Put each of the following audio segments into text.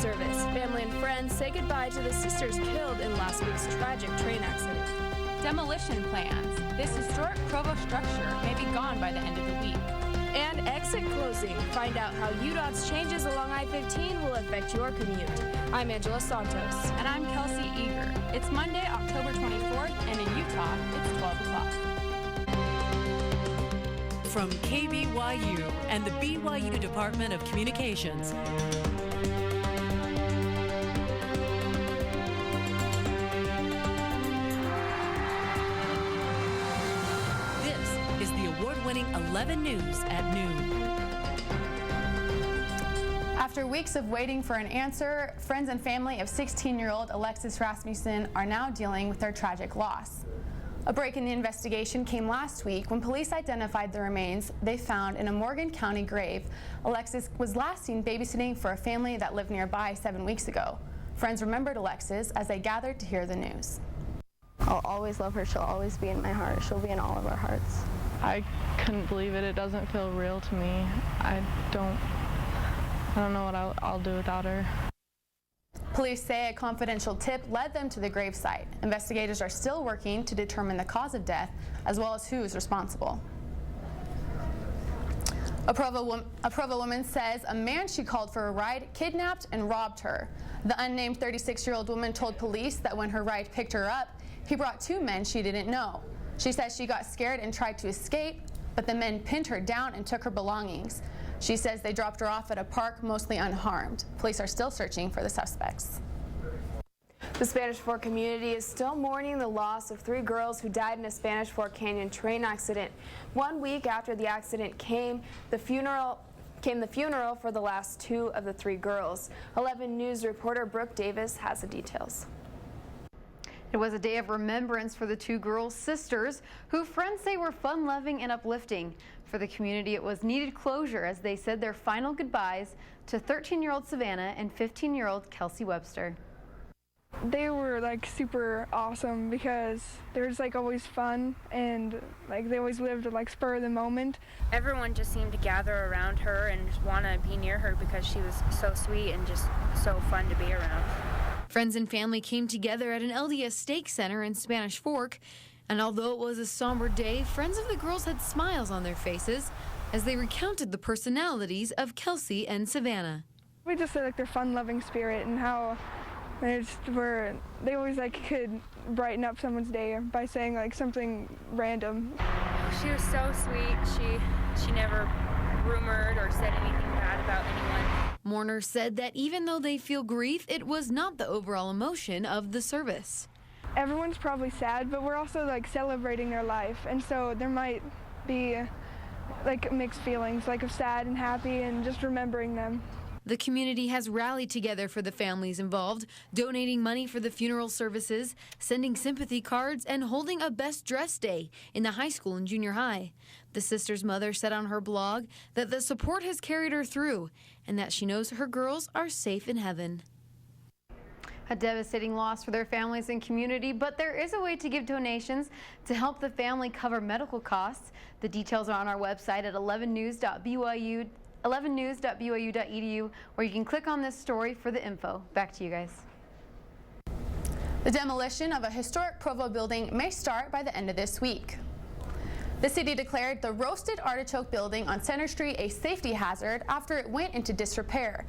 service. Family and friends say goodbye to the sisters killed in last week's tragic train accident. Demolition plans. This historic Provo structure may be gone by the end of the week. And exit closing. Find out how UDOT's changes along I-15 will affect your commute. I'm Angela Santos. And I'm Kelsey Eager. It's Monday, October 24th, and in Utah, it's 12 o'clock. From KBYU and the BYU Department of Communications. This is the award-winning 11 News at noon. After weeks of waiting for an answer, friends and family of 16-year-old Alexis Rasmussen are now dealing with their tragic loss. A break in the investigation came last week when police identified the remains they found in a Morgan County grave. Alexis was last seen babysitting for a family that lived nearby 7 weeks ago. Friends remembered Alexis as they gathered to hear the news. I'll always love her. She'll always be in my heart. She'll be in all of our hearts. I couldn't believe it. It doesn't feel real to me. I don't know what I'll do without her. Police say a confidential tip led them to the gravesite. Investigators are still working to determine the cause of death as well as who is responsible. A Provo woman says a man she called for a ride kidnapped and robbed her. The unnamed 36-year-old woman told police that when her ride picked her up, he brought two men she didn't know. She says she got scared and tried to escape, but the men pinned her down and took her belongings. She says they dropped her off at a park mostly unharmed. Police are still searching for the suspects. The Spanish Fork community is still mourning the loss of 3 girls who died in a Spanish Fork Canyon train accident. 1 week after the accident came the funeral for the last 2 of the 3 girls. 11 News reporter Brooke Davis has the details. It was a day of remembrance for the 2 girls' sisters, who friends say were fun-loving and uplifting. For the community, it was needed closure as they said their final goodbyes to 13-year-old Savannah and 15-year-old Kelsey Webster. They were like super awesome because they were just like always fun, and like they always lived like spur of the moment. Everyone just seemed to gather around her and just want to be near her because she was so sweet and just so fun to be around. Friends and family came together at an LDS Stake Center in Spanish Fork, and although it was a somber day, friends of the girls had smiles on their faces as they recounted the personalities of Kelsey and Savannah. We just said like their fun-loving spirit and how they always like could brighten up someone's day by saying like something random. She was so sweet. She never rumored or said anything bad about anyone. Mourners said that even though they feel grief, it was not the overall emotion of the service. Everyone's probably sad, but we're also like celebrating their life, and so there might be like mixed feelings, like of sad and happy and just remembering them. The community has rallied together for the families involved, donating money for the funeral services, sending sympathy cards, and holding a best dress day in the high school and junior high. The sister's mother said on her blog that the support has carried her through and that she knows her girls are safe in heaven. A devastating loss for their families and community, but there is a way to give donations to help the family cover medical costs. The details are on our website at 11news.byu.edu, where you can click on this story for the info. Back to you guys. The demolition of a historic Provo building may start by the end of this week. The city declared the Roasted Artichoke building on Center Street a safety hazard after it went into disrepair.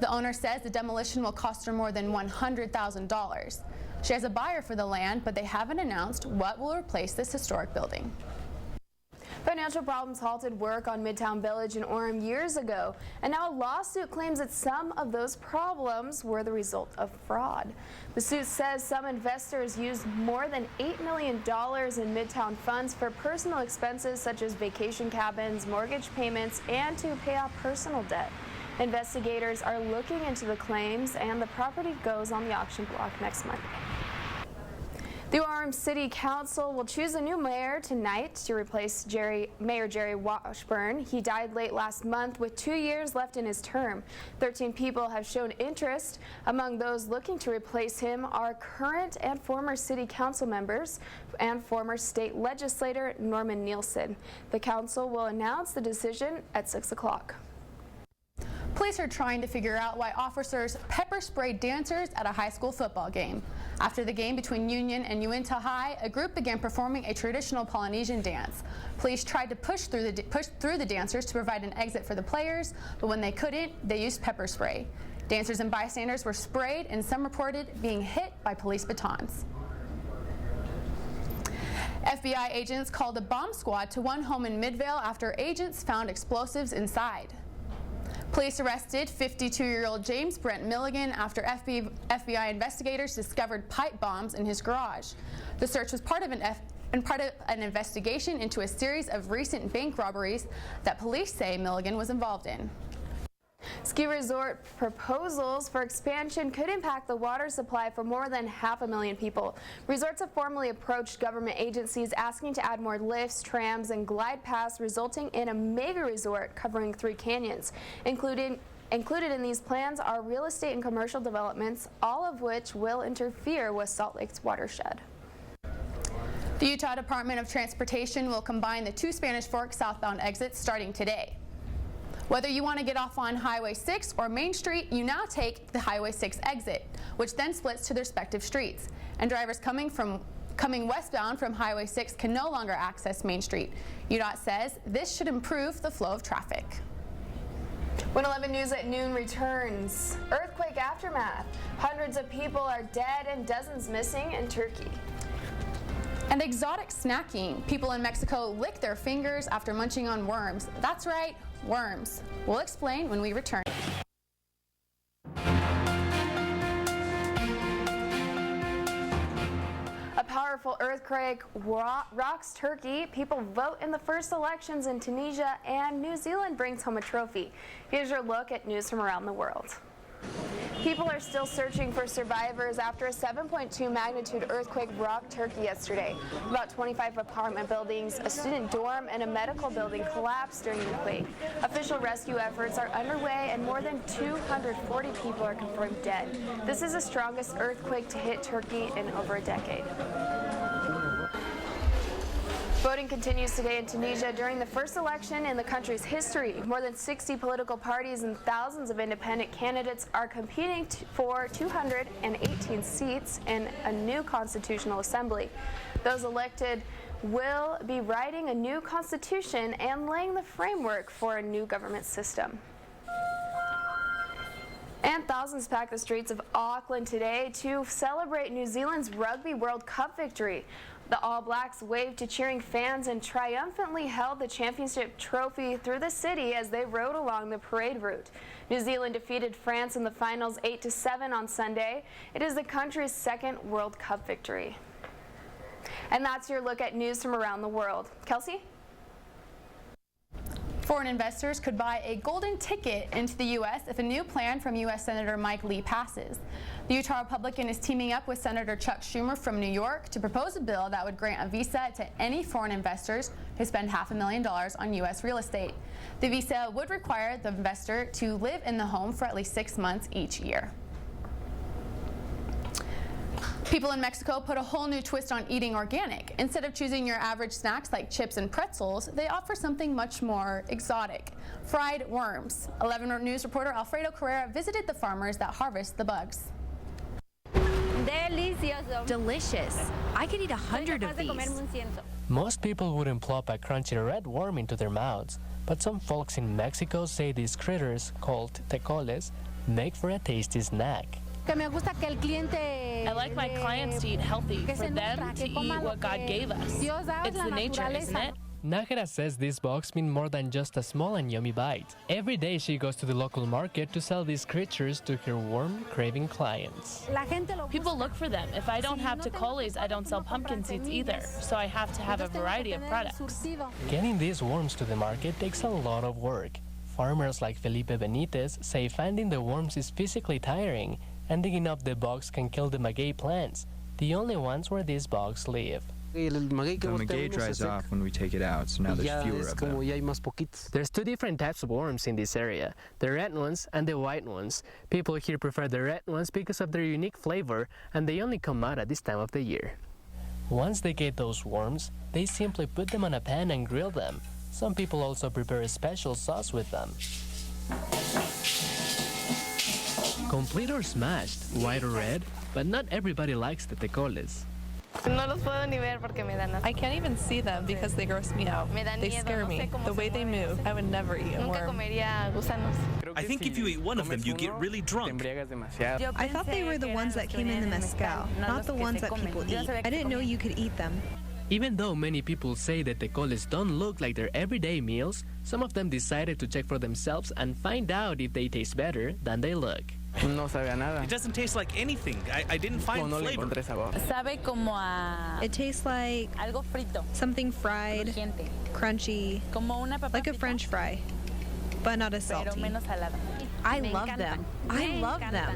The owner says the demolition will cost her more than $100,000. She has a buyer for the land, but they haven't announced what will replace this historic building. Financial problems halted work on Midtown Village in Orem years ago, and now a lawsuit claims that some of those problems were the result of fraud. The suit says some investors used more than $8 million in Midtown funds for personal expenses such as vacation cabins, mortgage payments, and to pay off personal debt. Investigators are looking into the claims, and the property goes on the auction block next month. The Orem City Council will choose a new mayor tonight to replace Mayor Jerry Washburn. He died late last month with 2 years left in his term. 13 people have shown interest. Among those looking to replace him are current and former city council members and former state legislator Norman Nielsen. The council will announce the decision at 6 o'clock. Police are trying to figure out why officers pepper sprayed dancers at a high school football game. After the game between Union and Uinta High, a group began performing a traditional Polynesian dance. Police tried to push through the dancers to provide an exit for the players, but when they couldn't, they used pepper spray. Dancers and bystanders were sprayed, and some reported being hit by police batons. FBI agents called a bomb squad to one home in Midvale after agents found explosives inside. Police arrested 52-year-old James Brent Milligan after FBI investigators discovered pipe bombs in his garage. The search was part of an investigation into a series of recent bank robberies that police say Milligan was involved in. Ski resort proposals for expansion could impact the water supply for more than 500,000 people. Resorts have formally approached government agencies asking to add more lifts, trams, and glide paths, resulting in a mega resort covering 3 canyons. Included in these plans are real estate and commercial developments, all of which will interfere with Salt Lake's watershed. The Utah Department of Transportation will combine the 2 Spanish Fork southbound exits starting today. Whether you want to get off on Highway 6 or Main Street, you now take the Highway 6 exit, which then splits to their respective streets. And drivers coming westbound from Highway 6 can no longer access Main Street. UDOT says this should improve the flow of traffic. When 11 News at noon returns, earthquake aftermath. Hundreds of people are dead and dozens missing in Turkey. And exotic snacking. People in Mexico lick their fingers after munching on worms. That's right, worms. We'll explain when we return. A powerful earthquake rocks Turkey. People vote in the first elections in Tunisia, and New Zealand brings home a trophy. Here's your look at news from around the world. People are still searching for survivors after a 7.2 magnitude earthquake rocked Turkey yesterday. About 25 apartment buildings, a student dorm, and a medical building collapsed during the quake. Official rescue efforts are underway, and more than 240 people are confirmed dead. This is the strongest earthquake to hit Turkey in over a decade. Voting continues today in Tunisia during the first election in the country's history. More than 60 political parties and thousands of independent candidates are competing for 218 seats in a new constitutional assembly. Those elected will be writing a new constitution and laying the framework for a new government system. And thousands packed the streets of Auckland today to celebrate New Zealand's Rugby World Cup victory. The All Blacks waved to cheering fans and triumphantly held the championship trophy through the city as they rode along the parade route. New Zealand defeated France in the finals 8-7 on Sunday. It is the country's second World Cup victory. And that's your look at news from around the world. Kelsey? Foreign investors could buy a golden ticket into the U.S. if a new plan from U.S. Senator Mike Lee passes. The Utah Republican is teaming up with Senator Chuck Schumer from New York to propose a bill that would grant a visa to any foreign investors who spend $500,000 on U.S. real estate. The visa would require the investor to live in the home for at least 6 months each year. People in Mexico put a whole new twist on eating organic. Instead of choosing your average snacks like chips and pretzels, they offer something much more exotic: fried worms. 11 News reporter Alfredo Carrera visited the farmers that harvest the bugs. Delicious. I could eat 100 of these. Most people wouldn't plop a crunchy red worm into their mouths, but some folks in Mexico say these critters, called tecoles, make for a tasty snack. I like my clients to eat healthy, for them to eat what God gave us. It's the nature, isn't it? Nájera says these bugs mean more than just a small and yummy bite. Every day she goes to the local market to sell these creatures to her worm-craving clients. People look for them. If I don't have tecoles, I don't sell pumpkin seeds either, so I have to have a variety of products. Getting these worms to the market takes a lot of work. Farmers like Felipe Benitez say finding the worms is physically tiring, and digging up the bugs can kill the maguey plants, the only ones where these bugs live. The maguey dries off when we take it out, so now there's fewer of them. There's 2 different types of worms in this area, the red ones and the white ones. People here prefer the red ones because of their unique flavor, and they only come out at this time of the year. Once they get those worms, they simply put them on a pan and grill them. Some people also prepare a special sauce with them. Complete or smashed, white or red, but not everybody likes the tecoles. I can't even see them because they gross me out. They scare me. The way they move, I would never eat a worm. I think if you eat one of them, you get really drunk. I thought they were the ones that came in the mezcal, not the ones that people eat. I didn't know you could eat them. Even though many people say that tecoles don't look like their everyday meals, some of them decided to check for themselves and find out if they taste better than they look. It doesn't taste like anything. I didn't find flavor. It tastes like something fried, crunchy, like a French fry, but not as salty. I love them. I love them.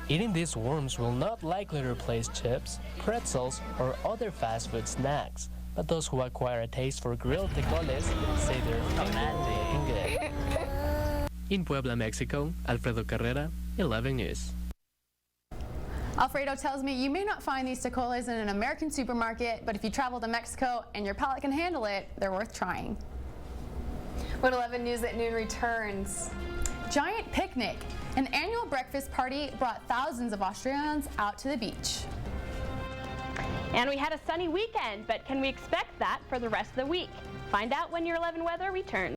Eating these worms will not likely replace chips, pretzels, or other fast food snacks, but those who acquire a taste for grilled tecoles say they're finger-licking good. In Puebla, Mexico, Alfredo Carrera, 11 News. Alfredo tells me you may not find these tecoles in an American supermarket, but if you travel to Mexico and your palate can handle it, they're worth trying. When 11 News at noon returns. Giant picnic. An annual breakfast party brought thousands of Australians out to the beach. And we had a sunny weekend, but can we expect that for the rest of the week? Find out when your 11 weather returns.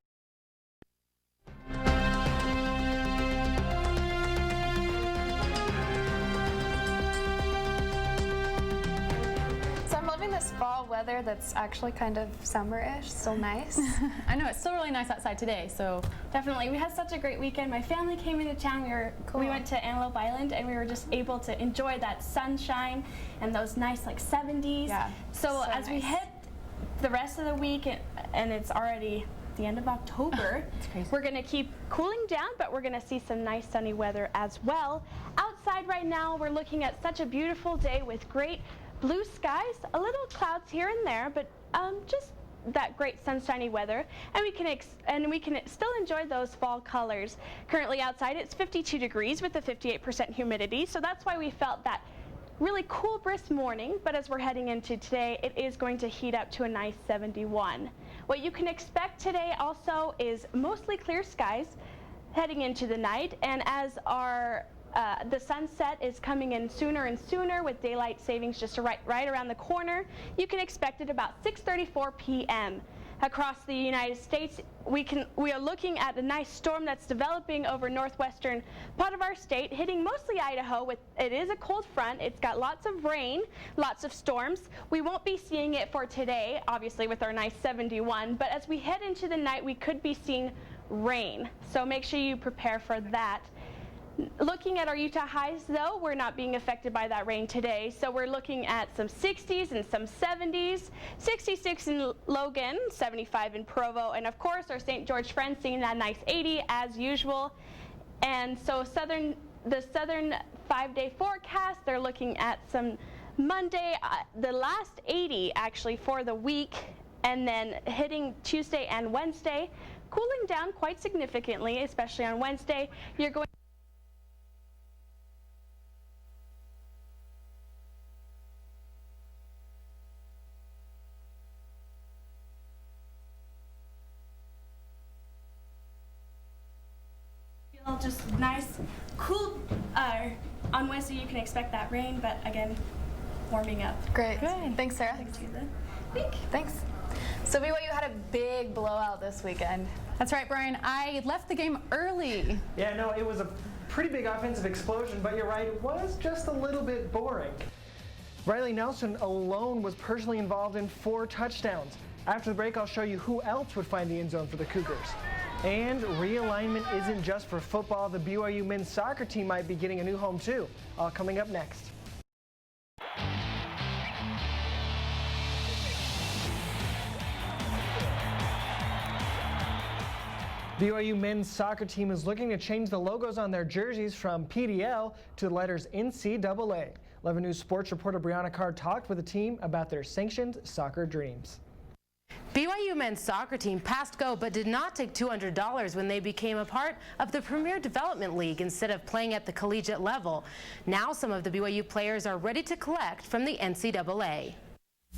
This fall weather that's actually kind of summer-ish, still nice. I know, it's still really nice outside today, so. Definitely, we had such a great weekend. My family came into town. We went to Antelope Island, and we were just able to enjoy that sunshine and those nice like 70s. Yeah, so as we hit the rest of the week, and it's already the end of October, we're going to keep cooling down, but we're going to see some nice sunny weather as well. Outside right now, we're looking at such a beautiful day with great blue skies, a little clouds here and there, but just that great sunshiny weather, and we can still enjoy those fall colors. Currently outside it's 52 degrees with a 58% humidity, so that's why we felt that really cool, brisk morning, but as we're heading into today, it is going to heat up to a nice 71. What you can expect today also is mostly clear skies heading into the night, and as the sunset is coming in sooner and sooner with daylight savings just right around the corner. You can expect it about 6:34 p.m. Across the United States, we are looking at a nice storm that's developing over northwestern part of our state, hitting mostly Idaho. It is a cold front. It's got lots of rain, lots of storms. We won't be seeing it for today, obviously, with our nice 71, but as we head into the night, we could be seeing rain. So make sure you prepare for that. Looking at our Utah highs, though, we're not being affected by that rain today, so we're looking at some 60s and some 70s, 66 in Logan, 75 in Provo, and of course our St. George friends seeing that nice 80 as usual. And so the southern 5-day forecast, they're looking at some Monday, the last 80 actually for the week, and then hitting Tuesday and Wednesday, cooling down quite significantly, especially on Wednesday. You're going just nice, cool. On Wednesday you can expect that rain, but again, warming up. Great. Good. Thanks, Sarah. Thanks. So BYU had a big blowout this weekend. That's right, Brian. I left the game early. Yeah, no, it was a pretty big offensive explosion, but you're right, it was just a little bit boring. Riley Nelson alone was personally involved in 4 touchdowns. After the break, I'll show you who else would find the end zone for the Cougars. And realignment isn't just for football. The BYU men's soccer team might be getting a new home too. All coming up next. BYU men's soccer team is looking to change the logos on their jerseys from PDL to the letters NCAA. 11 News sports reporter Brianna Carr talked with the team about their sanctioned soccer dreams. BYU men's soccer team passed go but did not take $200 when they became a part of the Premier Development League instead of playing at the collegiate level. Now some of the BYU players are ready to collect from the NCAA.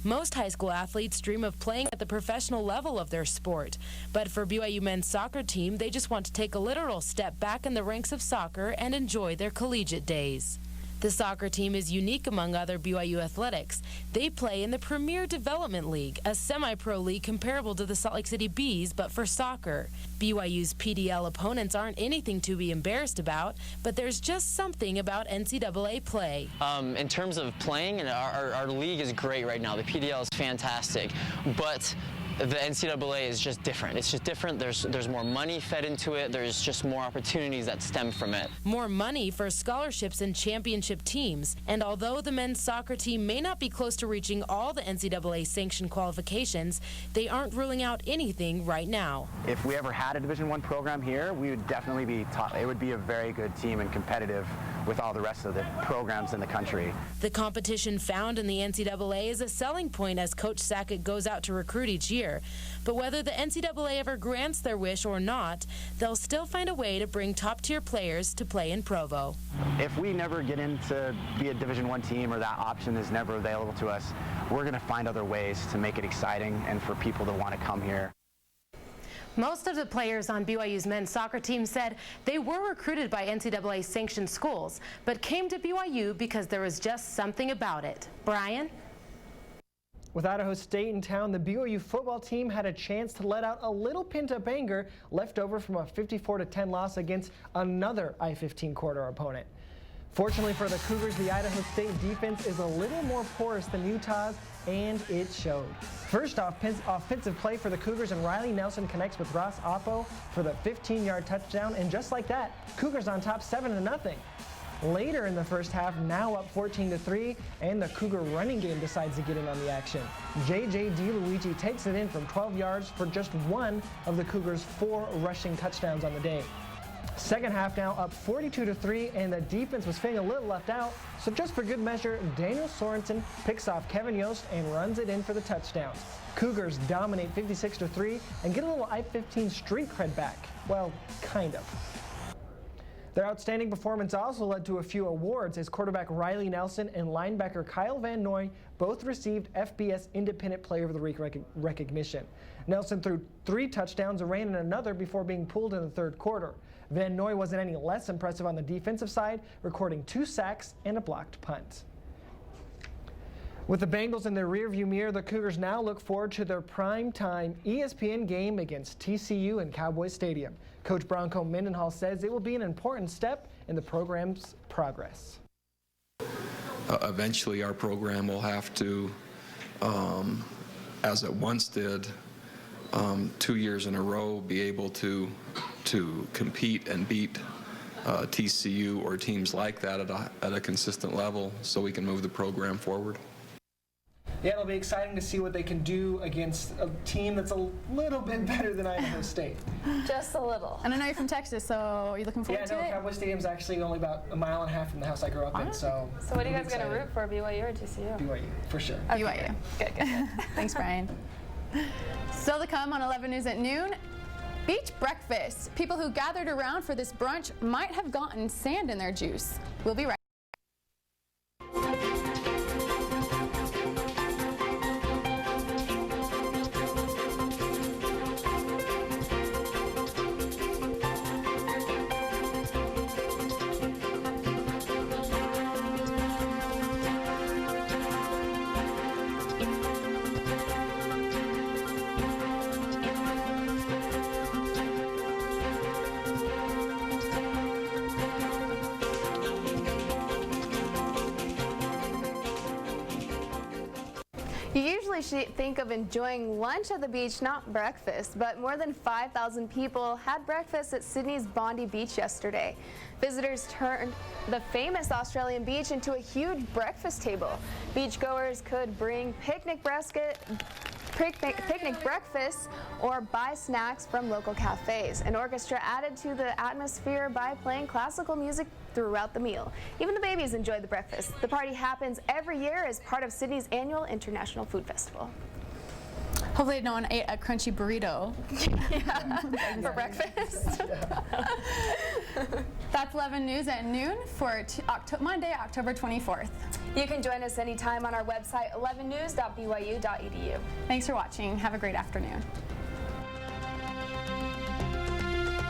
Most high school athletes dream of playing at the professional level of their sport. But for BYU men's soccer team, they just want to take a literal step back in the ranks of soccer and enjoy their collegiate days. The soccer team is unique among other BYU athletics. They play in the Premier Development League, a semi-pro league comparable to the Salt Lake City Bees, but for soccer. BYU's PDL opponents aren't anything to be embarrassed about, but there's just something about NCAA play. In terms of playing, our league is great right now. The PDL is fantastic, but the NCAA is just different. It's just different. There's more money fed into it. There's just more opportunities that stem from it. More money for scholarships and championship teams. And although the men's soccer team may not be close to reaching all the NCAA sanctioned qualifications, they aren't ruling out anything right now. If we ever had a Division I program here, we would definitely be top. It would be a very good team and competitive with all the rest of the programs in the country. The competition found in the NCAA is a selling point as Coach Sackett goes out to recruit each year. But whether the NCAA ever grants their wish or not, they'll still find a way to bring top-tier players to play in Provo. If we never get into be a Division I team or that option is never available to us, we're going to find other ways to make it exciting and for people to want to come here. Most of the players on BYU's men's soccer team said they were recruited by NCAA-sanctioned schools, but came to BYU because there was just something about it. Brian? With Idaho State in town, the BYU football team had a chance to let out a little pent-up anger left over from a 54-10 loss against another I-15 corridor opponent. Fortunately for the Cougars, the Idaho State defense is a little more porous than Utah's, and it showed. First offensive play for the Cougars, and Riley Nelson connects with Ross Oppo for the 15-yard touchdown, and just like that, Cougars on top 7-0. Later in the first half, now up 14-3, and the Cougar running game decides to get in on the action. J.J. DiLuigi takes it in from 12 yards for just one of the Cougars' 4 rushing touchdowns on the day. Second half now up 42-3, and the defense was feeling a little left out, so just for good measure, Daniel Sorensen picks off Kevin Yost and runs it in for the touchdowns. Cougars dominate 56-3 and get a little I-15 street cred back. Well, kind of. Their outstanding performance also led to a few awards, as quarterback Riley Nelson and linebacker Kyle Van Noy both received FBS Independent Player of the Week recognition. Nelson threw 3 touchdowns and ran in another before being pulled in the third quarter. Van Noy wasn't any less impressive on the defensive side, recording 2 sacks and a blocked punt. With the Bengals in their rearview mirror, the Cougars now look forward to their primetime ESPN game against TCU in Cowboy Stadium. Coach Bronco Mendenhall says it will be an important step in the program's progress. Eventually our program will have to, as it once did, 2 years in a row, be able to compete and beat TCU or teams like that at a consistent level so we can move the program forward. Yeah, it'll be exciting to see what they can do against a team that's a little bit better than Idaho State. Just a little. And I know you're from Texas, so are you looking forward to it? Yeah, no, Cowboy Stadium's actually only about a mile and a half from the house I grew up in, so. So what are you guys going to root for, BYU or TCU? BYU, for sure. Okay. BYU. Good. Thanks, Brian. Still to come on 11 News at noon. Beach breakfast. People who gathered around for this brunch might have gotten sand in their juice. We'll be right back. You usually should think of enjoying lunch at the beach, not breakfast, but more than 5,000 people had breakfast at Sydney's Bondi Beach yesterday. Visitors turned the famous Australian beach into a huge breakfast table. Beachgoers could bring picnic breakfasts or buy snacks from local cafes. An orchestra added to the atmosphere by playing classical music throughout the meal. Even the babies enjoyed the breakfast. The party happens every year as part of Sydney's annual International Food Festival. Hopefully no one ate a crunchy burrito for breakfast. That's 11 News at noon for Monday, October 24th. You can join us anytime on our website, 11news.byu.edu. Thanks for watching. Have a great afternoon.